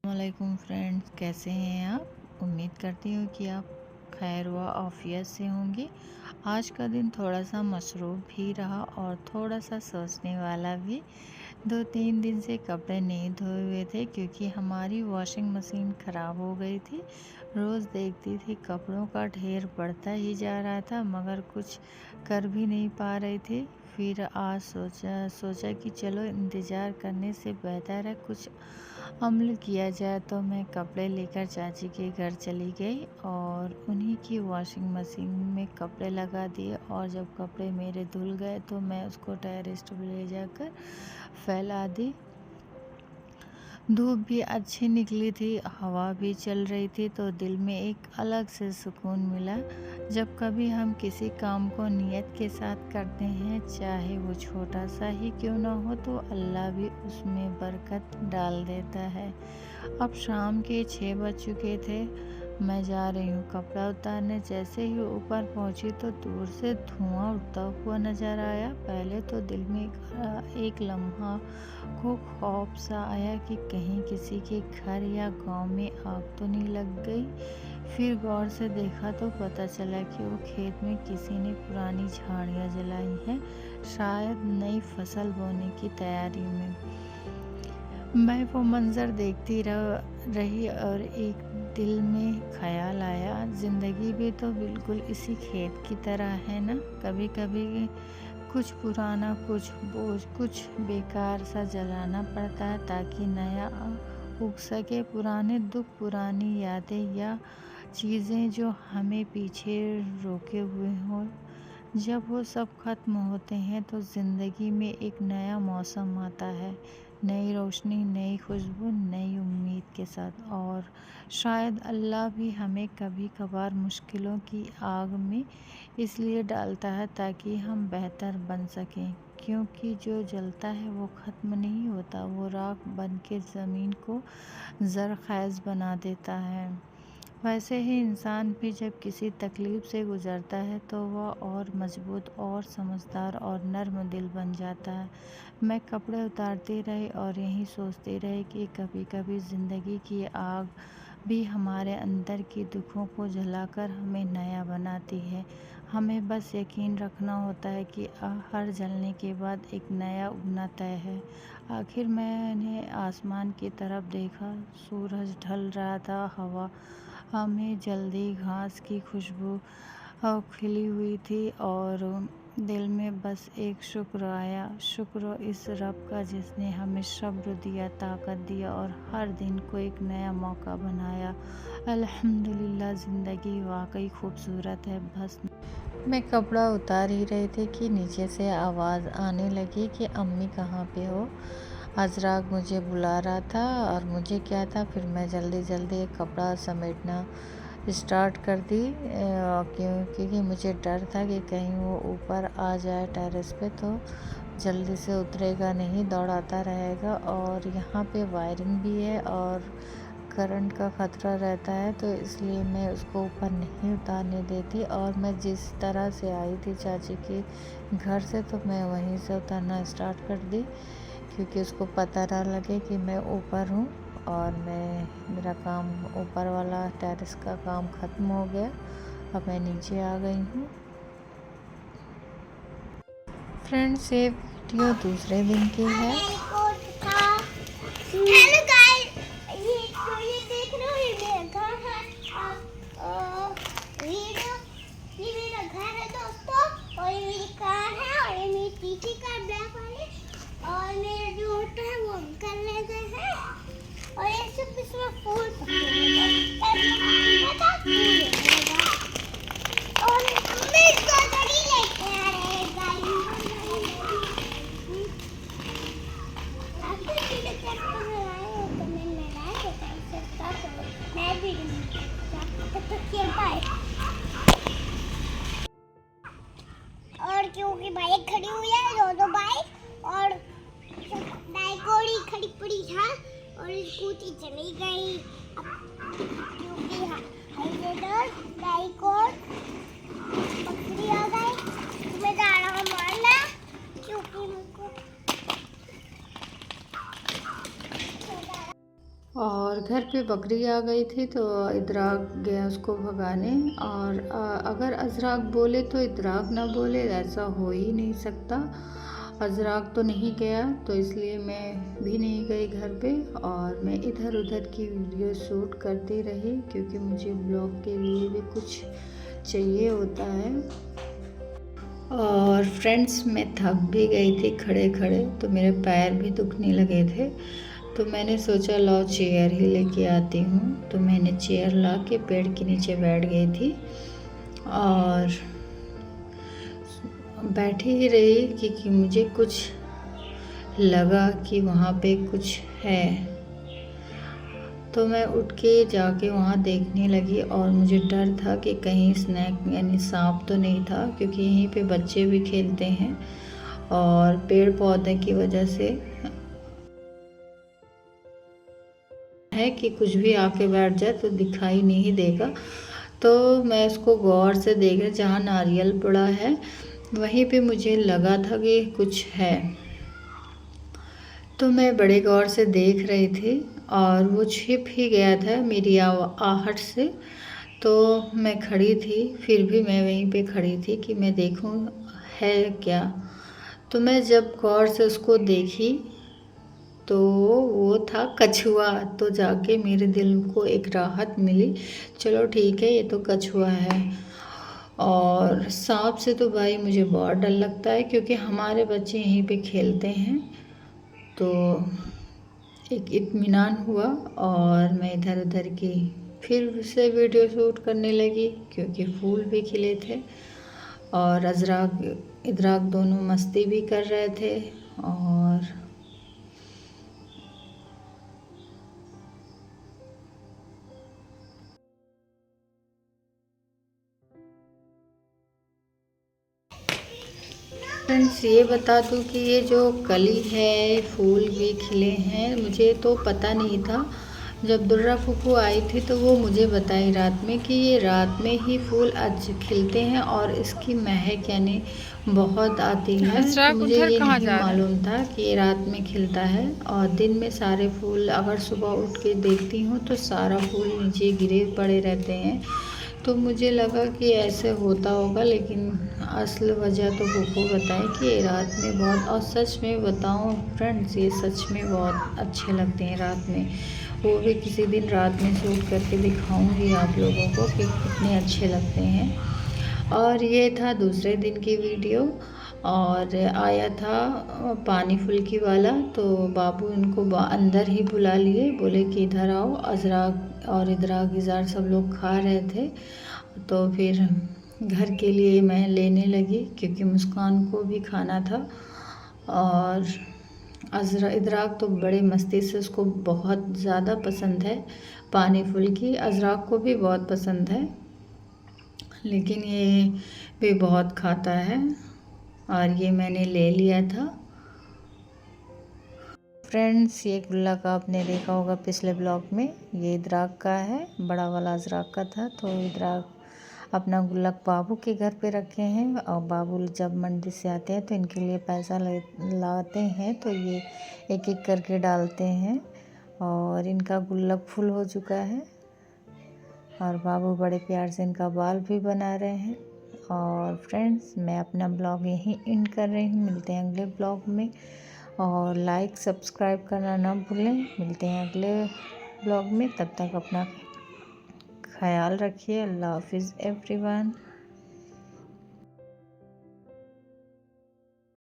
वालेकुम फ्रेंड्स, कैसे हैं आप। उम्मीद करती हूँ कि आप खैर व आफियत से होंगे। आज का दिन थोड़ा सा मसरूफ़ भी रहा और थोड़ा सा सोचने वाला भी। 2-3 दिन से कपड़े नहीं धोए हुए थे क्योंकि हमारी वॉशिंग मशीन ख़राब हो गई थी। रोज़ देखती थी कपड़ों का ढेर बढ़ता ही जा रहा था मगर कुछ कर भी नहीं पा रही थी। फिर आज सोचा कि चलो इंतज़ार करने से बेहतर है कुछ अमल किया जाए। तो मैं कपड़े लेकर चाची के घर चली गई और उन्हीं की वॉशिंग मशीन में कपड़े लगा दिए और जब कपड़े मेरे धुल गए तो मैं उसको टेरेस पे ले जाकर फैला दी। धूप भी अच्छी निकली थी, हवा भी चल रही थी तो दिल में एक अलग से सुकून मिला। जब कभी हम किसी काम को नियत के साथ करते हैं, चाहे वो छोटा सा ही क्यों ना हो, तो अल्लाह भी उसमें बरकत डाल देता है। अब शाम के 6 बज चुके थे। मैं जा रही हूँ कपड़ा उतारने। जैसे ही ऊपर पहुँची तो दूर से धुआं उड़ता हुआ नज़र आया। पहले तो दिल में एक लम्हा को खौफ सा आया कि कहीं किसी के घर या गांव में आग तो नहीं लग गई। फिर गौर से देखा तो पता चला कि वो खेत में किसी ने पुरानी झाड़ियाँ जलाई हैं, शायद नई फसल बोने की तैयारी में। मैं वो मंज़र देखती रही और एक दिल में ख़याल आया, ज़िंदगी भी तो बिल्कुल इसी खेत की तरह है ना। कभी कभी कुछ पुराना, कुछ बोझ, कुछ बेकार सा जलाना पड़ता है ताकि नया उग सके। पुराने दुख, पुरानी यादें या चीज़ें जो हमें पीछे रोके हुए हों, जब वो सब ख़त्म होते हैं तो ज़िंदगी में एक नया मौसम आता है, नई रोशनी, नई खुशबू, नई उम्मीद के साथ। और शायद अल्लाह भी हमें कभी कभार मुश्किलों की आग में इसलिए डालता है ताकि हम बेहतर बन सकें, क्योंकि जो जलता है वो ख़त्म नहीं होता, वो राख बन के ज़मीन को ज़रख़ैज़ बना देता है। वैसे ही इंसान भी जब किसी तकलीफ़ से गुज़रता है तो वह और मज़बूत और समझदार और नर्म दिल बन जाता है। मैं कपड़े उतारती रही और यही सोचती रही कि कभी-कभी ज़िंदगी की आग भी हमारे अंदर के दुखों को जलाकर हमें नया बनाती है। हमें बस यकीन रखना होता है कि हर जलने के बाद एक नया उगना तय है। आखिर मैंने आसमान की तरफ देखा, सूरज ढल रहा था, हवा में जल्दी घास की खुशबू खिली हुई थी और दिल में बस एक शुक्र आया, शुक्र इस रब का जिसने हमें सब्र दिया, ताकत दिया और हर दिन को एक नया मौका बनाया। अल्हम्दुलिल्लाह, ज़िंदगी वाकई खूबसूरत है। बस मैं कपड़ा उतार ही रही थी कि नीचे से आवाज़ आने लगी कि अम्मी कहाँ पे हो। अज़राक मुझे बुला रहा था और मुझे क्या था, फिर मैं जल्दी जल्दी एक कपड़ा समेटना स्टार्ट कर दी, क्योंकि मुझे डर था कि कहीं वो ऊपर आ जाए टेरेस पे तो जल्दी से उतरेगा नहीं, दौड़ाता रहेगा। और यहाँ पे वायरिंग भी है और करंट का ख़तरा रहता है, तो इसलिए मैं उसको ऊपर नहीं उतारने देती। और मैं जिस तरह से आई थी चाची के घर से, तो मैं वहीं से उतरना स्टार्ट कर दी क्योंकि उसको पता ना लगे कि मैं ऊपर हूँ। और मेरा काम ऊपर वाला टेरेस का काम ख़त्म हो गया, अब मैं नीचे आ गई हूँ। फ्रेंड्स, ये वीडियो दूसरे दिन की है। हेलो गाइस, ये देख रहे हो, ये मेरा घर है। ये मेरा घर है दोस्तों, और ये मेरी कार है, और ये मेरी पीछे कार ब्लैक वाली, और मेरा जो ऑटो है वो अंकल ले गए हैं, और ये सब इसमें फूल और मैं इसको गाड़ी लेके आ रहे हैं, गाड़ी मैं भी और क्योंकि बाइक खड़ी हुई है, दो बाइक और डाइकोड़ी खड़ी पड़ी है, और स्कूटी चली गई। क्योंकि हाईवेडर डाइकोड पकड़ी आ गई, मैं जा रहा हूँ मारना, क्योंकि मुझको और घर पे बकरी आ गई थी तो इदराक गया उसको भगाने। और अगर अजराक बोले तो इदराक ना बोले, ऐसा हो ही नहीं सकता। अजराक तो नहीं गया तो इसलिए मैं भी नहीं गई घर पे, और मैं इधर उधर की वीडियो शूट करती रही क्योंकि मुझे ब्लॉग के लिए भी कुछ चाहिए होता है। और फ्रेंड्स, मैं थक भी गई थी खड़े खड़े, तो मेरे पैर भी दुखने लगे थे। तो मैंने सोचा लाओ चेयर ही लेके आती हूँ। तो मैंने चेयर ला के पेड़ के नीचे बैठ गई थी और बैठी ही रही क्योंकि मुझे कुछ लगा कि वहाँ पे कुछ है। तो मैं उठ के जाके वहाँ देखने लगी और मुझे डर था कि कहीं स्नैक यानी सांप तो नहीं था, क्योंकि यहीं पे बच्चे भी खेलते हैं और पेड़ पौधे की वजह से है कि कुछ भी आके बैठ जाए तो दिखाई नहीं देगा। तो मैं उसको गौर से देख रही, जहाँ नारियल पड़ा है वहीं पे मुझे लगा था कि कुछ है। तो मैं बड़े गौर से देख रही थी और वो छिप ही गया था मेरी आहट से। तो मैं खड़ी थी, फिर भी मैं वहीं पे खड़ी थी कि मैं देखूं है क्या। तो मैं जब गौर से उसको देखी तो वो था कछुआ। तो जाके मेरे दिल को एक राहत मिली, चलो ठीक है ये तो कछुआ है। और सांप से तो भाई मुझे बहुत डर लगता है क्योंकि हमारे बच्चे यहीं पे खेलते हैं। तो एक इत्मीनान हुआ और मैं इधर उधर की फिर से वीडियो शूट करने लगी क्योंकि फूल भी खिले थे और अजराक इदराक दोनों मस्ती भी कर रहे थे। और फ्रेंड्स, ये बता दूं कि ये जो कली है, फूल भी खिले हैं, मुझे तो पता नहीं था। जब दुर्रा फूफू आई थी तो वो मुझे बताई रात में कि ये रात में ही फूल आज खिलते हैं और इसकी महक यानी बहुत आती है। तो मुझे ये नहीं मालूम था कि ये रात में खिलता है। और दिन में सारे फूल अगर सुबह उठ के देखती हूँ तो सारा फूल नीचे गिरे पड़े रहते हैं। तो मुझे लगा कि ऐसे होता होगा, लेकिन असल वजह तो फूफू बताए कि ये रात में बहुत, और सच में बताऊं फ्रेंड्स, ये सच में बहुत अच्छे लगते हैं रात में। वो भी किसी दिन रात में शूट करके दिखाऊंगी आप लोगों को कि कितने अच्छे लगते हैं। और ये था दूसरे दिन की वीडियो। और आया था पानी फुल्की वाला, तो बाबू इनको अंदर ही बुला लिए, बोले कि इधर आओ। अजराक और इदराक इज़ार सब लोग खा रहे थे। तो फिर घर के लिए मैं लेने लगी क्योंकि मुस्कान को भी खाना था। और इदराक तो बड़े मस्ती से, उसको बहुत ज़्यादा पसंद है पानी फुल्की। अजराक को भी बहुत पसंद है, लेकिन ये भी बहुत खाता है। और ये मैंने ले लिया था। फ्रेंड्स, ये गुल्लक आपने देखा होगा पिछले ब्लॉग में, ये इदराक का है, बड़ा वाला अजराक का था। तो इदराक अपना गुल्लक बाबू के घर पे रखे हैं और बाबू जब मंडी से आते हैं तो इनके लिए पैसा लाते हैं, तो ये एक एक करके डालते हैं। और इनका गुल्लक फुल हो चुका है और बाबू बड़े प्यार से इनका बाल भी बना रहे हैं। और फ्रेंड्स, मैं अपना ब्लॉग यहीं एंड कर रही हूँ। मिलते हैं अगले ब्लॉग में, और लाइक सब्सक्राइब करना ना भूलें। मिलते हैं अगले ब्लॉग में, तब तक अपना ख्याल रखिए। अल्लाह हाफिज़ एवरीवन।